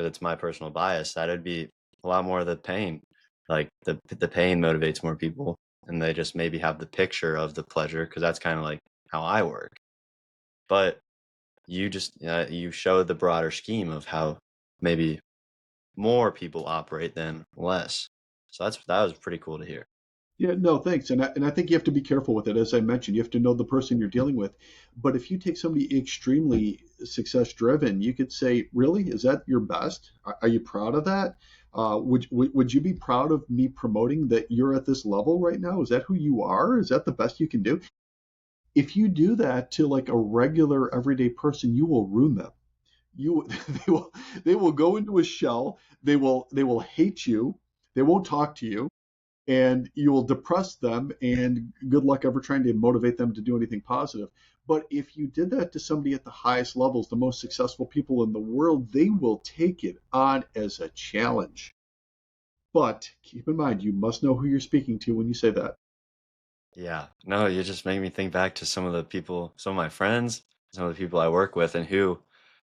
because it's my personal bias, that it'd be a lot more of the pain. Like the pain motivates more people, and they just maybe have the picture of the pleasure because that's kind of like how I work. But you show the broader scheme of how maybe more people operate than less. So that was pretty cool to hear. Yeah, no, thanks. And I think you have to be careful with it. As I mentioned, you have to know the person you're dealing with. But if you take somebody extremely success driven, you could say, really, is that your best? Are you proud of that? Would you be proud of me promoting that you're at this level right now? Is that who you are? Is that the best you can do? If you do that to like a regular everyday person, you will ruin them. You they will go into a shell. They will hate you. They won't talk to you, and you will depress them, and good luck ever trying to motivate them to do anything positive. But if you did that to somebody at the highest levels, the most successful people in the world, they will take it on as a challenge. But keep in mind, you must know who you're speaking to when you say that. Yeah. No, you just made me think back to some of my friends, some of the people I work with, and who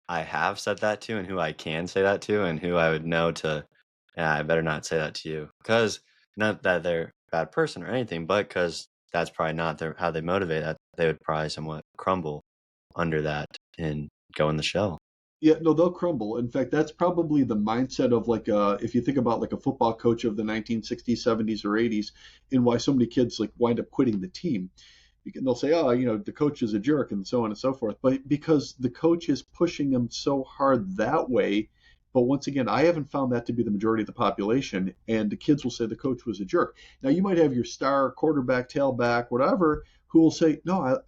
I have said that to, and who I can say that to, and who I would know to, yeah, I better not say that to you. Because not that they're a bad person or anything, but because that's probably not how they motivate that. They would probably somewhat crumble under that and go in the shell. Yeah, no, they'll crumble. In fact, that's probably the mindset of like if you think about like a football coach of the 1960s, 70s, or 80s, and why so many kids like wind up quitting the team. And they'll say, oh, the coach is a jerk and so on and so forth. But because the coach is pushing them so hard that way. But once again, I haven't found that to be the majority of the population. And the kids will say the coach was a jerk. Now, you might have your star quarterback, tailback, whatever, who will say, no,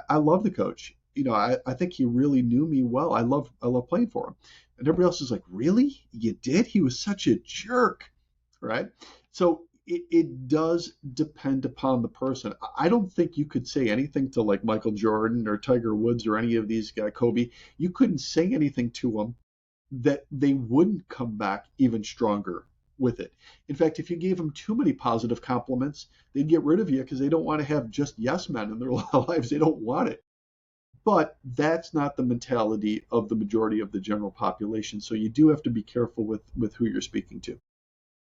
I love the coach. I think he really knew me well. I love playing for him. And everybody else is like, really? You did? He was such a jerk, right? So it does depend upon the person. I don't think you could say anything to like Michael Jordan or Tiger Woods or any of these guys, Kobe. You couldn't say anything to them that they wouldn't come back even stronger with it. In fact, if you gave them too many positive compliments, they'd get rid of you because they don't want to have just yes men in their lives. They don't want it. But that's not the mentality of the majority of the general population. So you do have to be careful with who you're speaking to.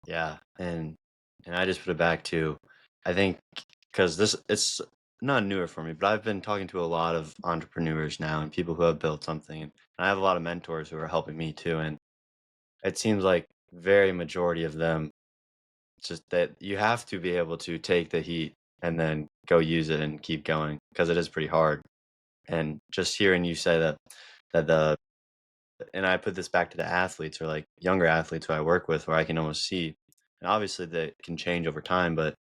Yeah, and I just put it back to, I think, because this it's not newer for me, but I've been talking to a lot of entrepreneurs now and people who have built something, and I have a lot of mentors who are helping me too, and it seems like very majority of them just that you have to be able to take the heat and then go use it and keep going because it is pretty hard. And just hearing you say that the and I put this back to the athletes or like younger athletes who I work with where I can almost see, and obviously they can change over time, but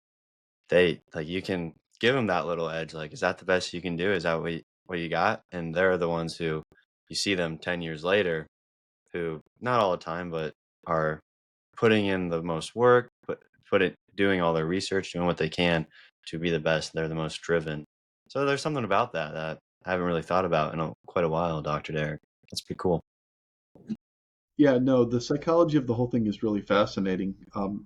they like you can give them that little edge. Like, is that the best you can do? Is that what you got? And they're the ones who you see them 10 years later, who not all the time, but are putting in the most work, doing all their research, doing what they can to be the best. They're the most driven. So there's something about that I haven't really thought about in quite a while, Dr. Derek. That's pretty cool. Yeah, no, the psychology of the whole thing is really fascinating.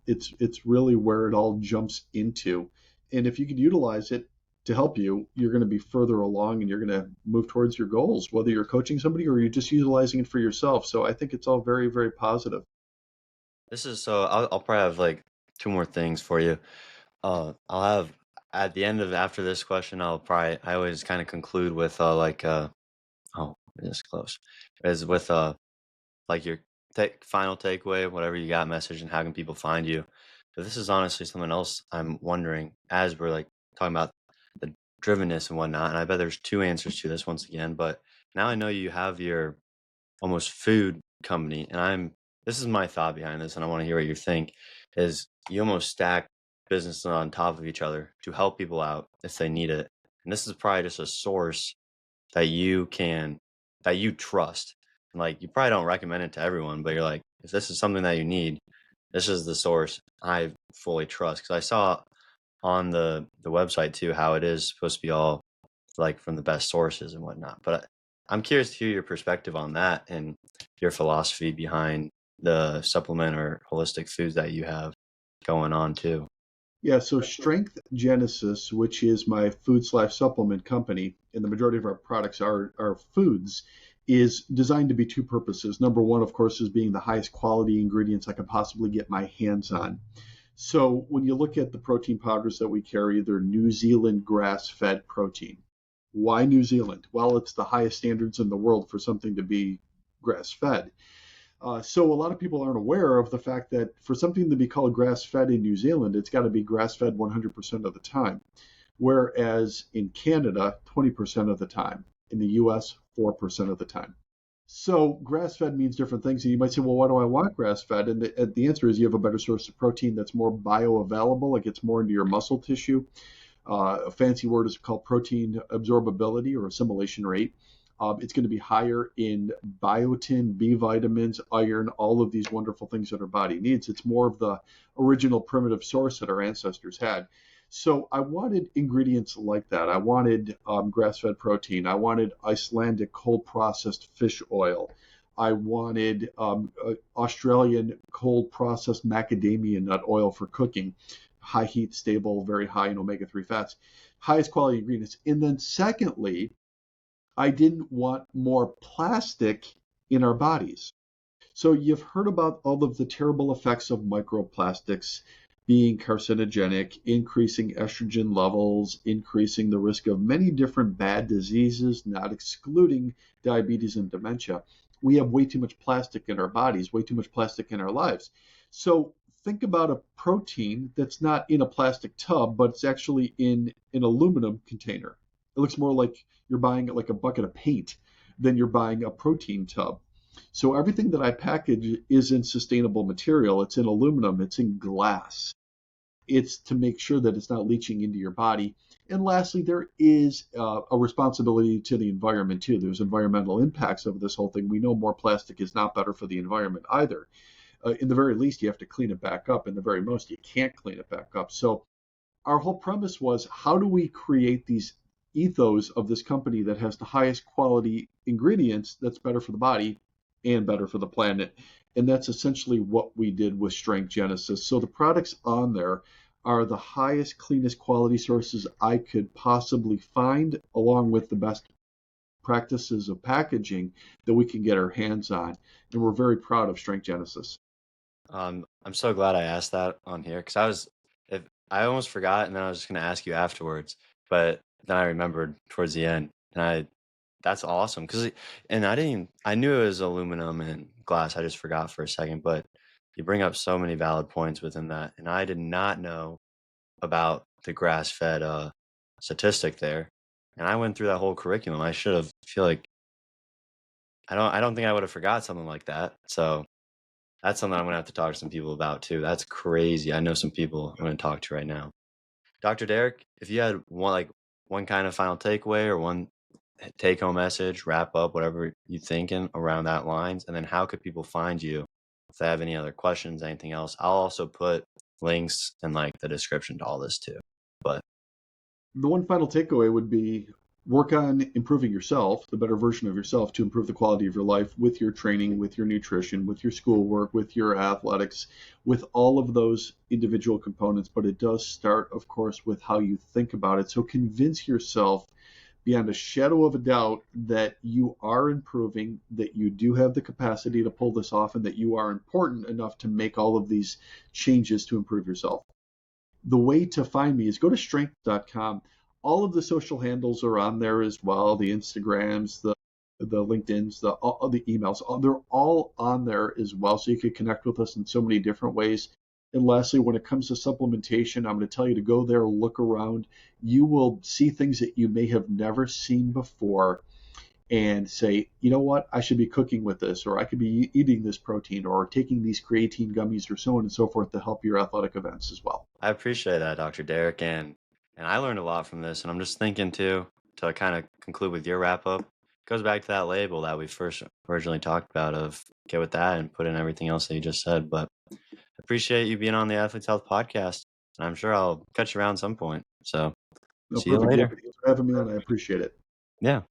It's really where it all jumps into, and if you could utilize it to help you, you're going to be further along, and you're going to move towards your goals, whether you're coaching somebody or you're just utilizing it for yourself. So I think it's all very, very positive. This is so I'll probably have like two more things for you. I'll have at the end of after this question, I always kind of conclude with oh, this close is with like your final takeaway, whatever you got, message, and how can people find you. But this is honestly something else I'm wondering as we're like talking about the drivenness and whatnot. And I bet there's two answers to this once again. But now I know you have your almost food company, and this is my thought behind this, and I want to hear what you think. Is you almost stack businesses on top of each other to help people out if they need it, and this is probably just a source that you trust. And like you probably don't recommend it to everyone, but you're like, if this is something that you need, this is the source I fully trust. Because I saw on the website too how it is supposed to be all like from the best sources and whatnot. But I'm curious to hear your perspective on that and your philosophy behind the supplement or holistic foods that you have going on too. Yeah, so Strength Genesis, which is my food/supplement company, and the majority of our products are foods, is designed to be two purposes. Number one, of course, is being the highest quality ingredients I can possibly get my hands on. So when you look at the protein powders that we carry, they're New Zealand grass-fed protein. Why New Zealand? Well, it's the highest standards in the world for something to be grass-fed. So a lot of people aren't aware of the fact that for something to be called grass-fed in New Zealand, it's got to be grass-fed 100% of the time, whereas in Canada, 20% of the time. In the US, 4% of the time. So grass-fed means different things. And you might say, well, why do I want grass-fed? And the answer is you have a better source of protein that's more bioavailable. It gets more into your muscle tissue. A fancy word is called protein absorbability or assimilation rate. It's going to be higher in biotin, B vitamins, iron, all of these wonderful things that our body needs. It's more of the original primitive source that our ancestors had. So I wanted ingredients like that. I wanted grass-fed protein. I wanted Icelandic cold processed fish oil. I wanted Australian cold processed macadamia nut oil for cooking. High heat, stable, very high in omega-3 fats. Highest quality ingredients. And then secondly, I didn't want more plastic in our bodies. So you've heard about all of the terrible effects of microplastics being carcinogenic, increasing estrogen levels, increasing the risk of many different bad diseases, not excluding diabetes and dementia. We have way too much plastic in our bodies, way too much plastic in our lives. So think about a protein that's not in a plastic tub, but it's actually in an aluminum container. It looks more like you're buying like a bucket of paint than you're buying a protein tub. So everything that I package is in sustainable material. It's in aluminum, it's in glass. It's to make sure that it's not leaching into your body. And lastly, there is a responsibility to the environment too. There's environmental impacts of this whole thing. We know more plastic is not better for the environment either. In the very least, you have to clean it back up. In the very most, you can't clean it back up. So our whole premise was, how do we create these ethos of this company that has the highest quality ingredients that's better for the body and better for the planet? And that's essentially what we did with Strength Genesis. So the products on there are the highest, cleanest quality sources I could possibly find, along with the best practices of packaging that we can get our hands on. And we're very proud of Strength Genesis. I'm so glad I asked that on here because if I almost forgot, and then I was just gonna ask you afterwards, but then I remembered towards the end, and that's awesome because, and I knew it was aluminum and glass. I just forgot for a second, but you bring up so many valid points within that, and I did not know about the grass-fed statistic there, and I went through that whole curriculum. I should have. Feel like I don't think I would have forgot something like that. So that's something I'm gonna have to talk to some people about too. That's crazy. I know some people I'm gonna talk to right now. Dr. Derek, if you had one kind of final takeaway or one take home message, wrap up, whatever you thinking around that lines, and then how could people find you if they have any other questions, anything else? I'll also put links in like the description to all this too. But The one final takeaway would be work on improving yourself, the better version of yourself, to improve the quality of your life with your training, with your nutrition, with your schoolwork, with your athletics, with all of those individual components. But it does start, of course, with how you think about it. So convince yourself beyond a shadow of a doubt that you are improving, that you do have the capacity to pull this off, and that you are important enough to make all of these changes to improve yourself. The way to find me is go to strength.com. All of the social handles are on there as well, the Instagrams, the LinkedIn's, all the emails. They're all on there as well, so you can connect with us in so many different ways. And lastly, when it comes to supplementation, I'm going to tell you to go there, look around. You will see things that you may have never seen before and say, you know what, I should be cooking with this, or I could be eating this protein, or taking these creatine gummies, or so on and so forth to help your athletic events as well. I appreciate that, Dr. Derek, and I learned a lot from this. And I'm just thinking too, to kind of conclude with your wrap up, goes back to that label that we first originally talked about of get with that and put in everything else that you just said. But appreciate you being on the Athlete's Health podcast. And I'm sure I'll catch you around some point. So No, see you perfect, Gabe. later. Thanks for having me on. I appreciate it. Yeah.